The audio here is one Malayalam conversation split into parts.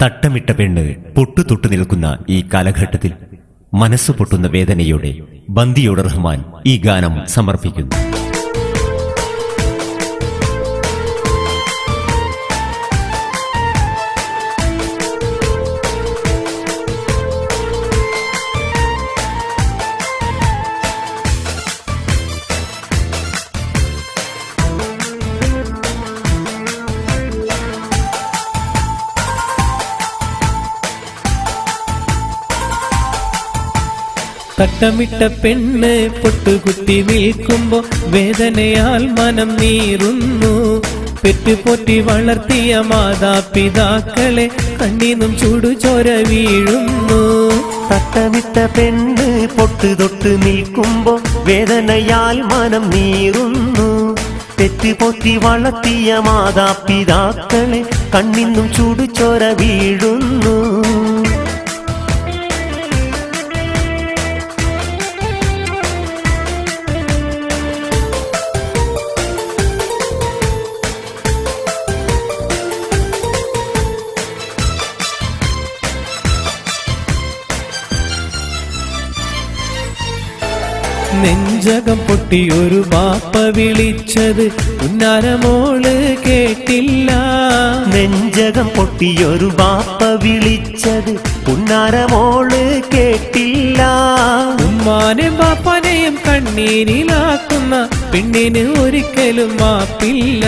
തട്ടമിട്ട പെണ്ണ് പൊട്ടുതൊട്ടു നിൽക്കുന്ന ഈ കാലഘട്ടത്തിൽ മനസ്സു പൊട്ടുന്ന വേദനയോടെ ബന്ദിയോട് റഹ്മാൻ ഈ ഗാനം സമർപ്പിക്കുന്നു. തട്ടമിട്ട പെണ്ണ് പൊട്ടുകുത്തി നിൽക്കുമ്പോ വേദനയാൽ മനം നീറുന്നു. പെറ്റുപോറ്റി വളർത്തിയ മാതാപിതാക്കളെ കണ്ണീന്നും ചൂടുചോര വീഴുന്നു. തട്ടമിട്ട പെണ്ണ് പൊട്ടുതൊട്ട് നിൽക്കുമ്പോ വേദനയാൽ മനം നീറുന്നു. പെറ്റുപോറ്റി വളർത്തിയ മാതാപിതാക്കളെ കണ്ണിന്നും ചൂടുചോര വീഴുന്നു. നെഞ്ചകം പൊട്ടിയൊരു ബാപ്പ വിളിച്ചത് ഉന്നാരമോള് കേട്ടില്ല. നെഞ്ചകം പൊട്ടിയൊരു ബാപ്പ വിളിച്ചത് ഉന്നാരമോള് കേട്ടില്ല. ഉമ്മാനെയും ബാപ്പാനെയും കണ്ണീരിലാക്കുന്ന പെണ്ണിന് ഒരിക്കലും മാപ്പില്ല.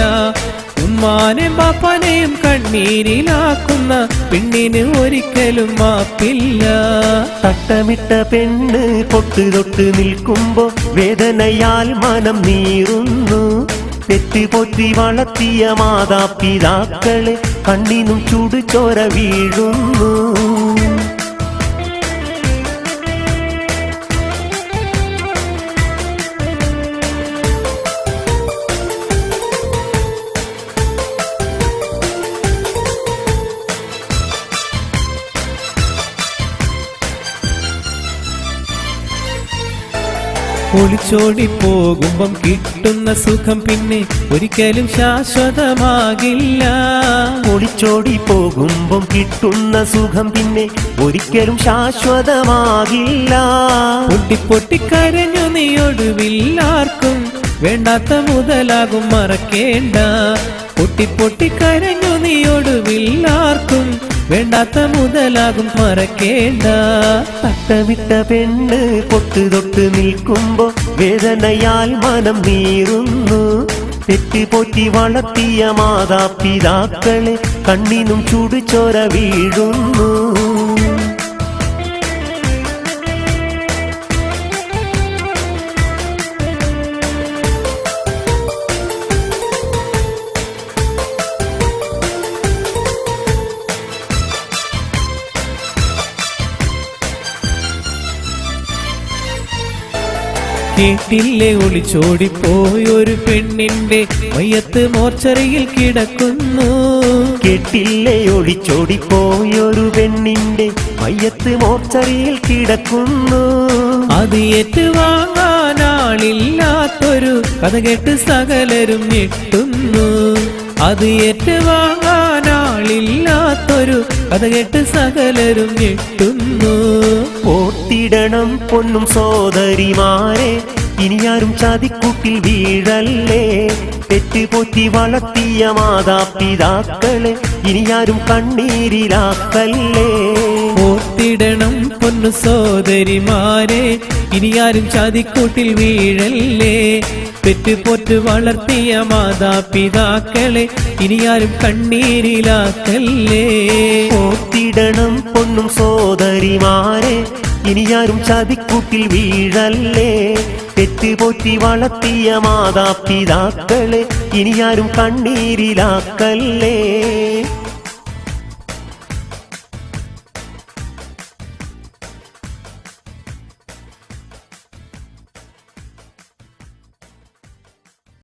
ഉമ്മാനെയും ബാപ്പാനെയും കണ്ണീരിലാക്കുന്ന പെണ്ണിന് ഒരിക്കലും മാപ്പില്ല. തട്ടമിട്ട പെണ്ണ് പൊട്ടുതൊട്ട് നിൽക്കുമ്പോ വേദനയാൽ മനം നീറുന്നു. പെറ്റുപോറ്റി വളർത്തിയ മാതാപിതാക്കളെ കണ്ണിനും ചൂടുചോര വീഴുന്നു. ഒളിച്ചോടി പോകുമ്പം കിട്ടുന്ന സുഖം പിന്നെ ഒരിക്കലും ശാശ്വതമാകില്ല. ഒളിച്ചോടി പോകുമ്പം കിട്ടുന്ന സുഖം പിന്നെ ഒരിക്കലും ശാശ്വതമാകില്ല. പൊട്ടിപ്പൊട്ടിക്കരഞ്ഞു നീ ഒടുവില്ലാർക്കും വേണ്ടാത്ത മുതലാകും മറക്കേണ്ട. പൊട്ടിപ്പൊട്ടിക്കരഞ്ഞു നീ ഒടുവില്ലാർക്കും വേണ്ടാത്ത മുതലാകും മറക്കേണ്ട. തട്ടമിട്ട പെണ്ണ് പൊട്ടുതൊട്ട് നിൽക്കുമ്പോ വേദനയാൽ മനം നീറുന്നു. പെറ്റുപോറ്റി വളർത്തിയ മാതാപിതാക്കളെ കണ്ണിനും ചൂടുചോര വീഴുന്നു. കേട്ടില്ലേ ഒളിച്ചോടിപ്പോയൊരു പെണ്ണിന്റെ മയ്യത്ത് മോർച്ചറിയിൽ കിടക്കുന്നു. കേട്ടില്ലേ ഒളിച്ചോടിപ്പോയൊരു പെണ്ണിന്റെ മയ്യത്ത് മോർച്ചറിയിൽ കിടക്കുന്നു. അത് ഏറ്റുവാങ്ങാനാളില്ലാത്തൊരു കഥ കേട്ട് സകലരും ഞെട്ടുന്നു. അത് ഏറ്റുവാങ്ങാനാളില്ലാത്തൊരു കഥ കേട്ട് സകലരും ഞെട്ടുന്നു. ഓർത്തിടണം പൊന്നും സോദരിമാരെ, ഇനിയാരും ചതിക്കൂട്ടിൽ വീഴല്ലേ. പെറ്റുപോറ്റി വളർത്തിയ മാതാപിതാക്കളെ ഇനിയാരും കണ്ണീരിലാക്കല്ലേ. ഓർത്തിടണം പൊന്നു സോദരിമാരെ, ഇനിയാരും ചതിക്കൂട്ടിൽ വീഴല്ലേ. പെറ്റുപോറ്റ് വളർത്തിയ മാതാപിതാക്കളെ ഇനിയാരും കണ്ണീരിലാക്കല്ലേ. ഓർത്തിടണം പൊന്നും സോദരിമാരെ, ഇനിയാരും ചതിക്കൂട്ടിൽ വീഴല്ലേ. പെറ്റുപോറ്റി വളർത്തിയ മാതാപിതാക്കളെ ഇനിയാരും കണ്ണീരിലാക്കല്ലേ.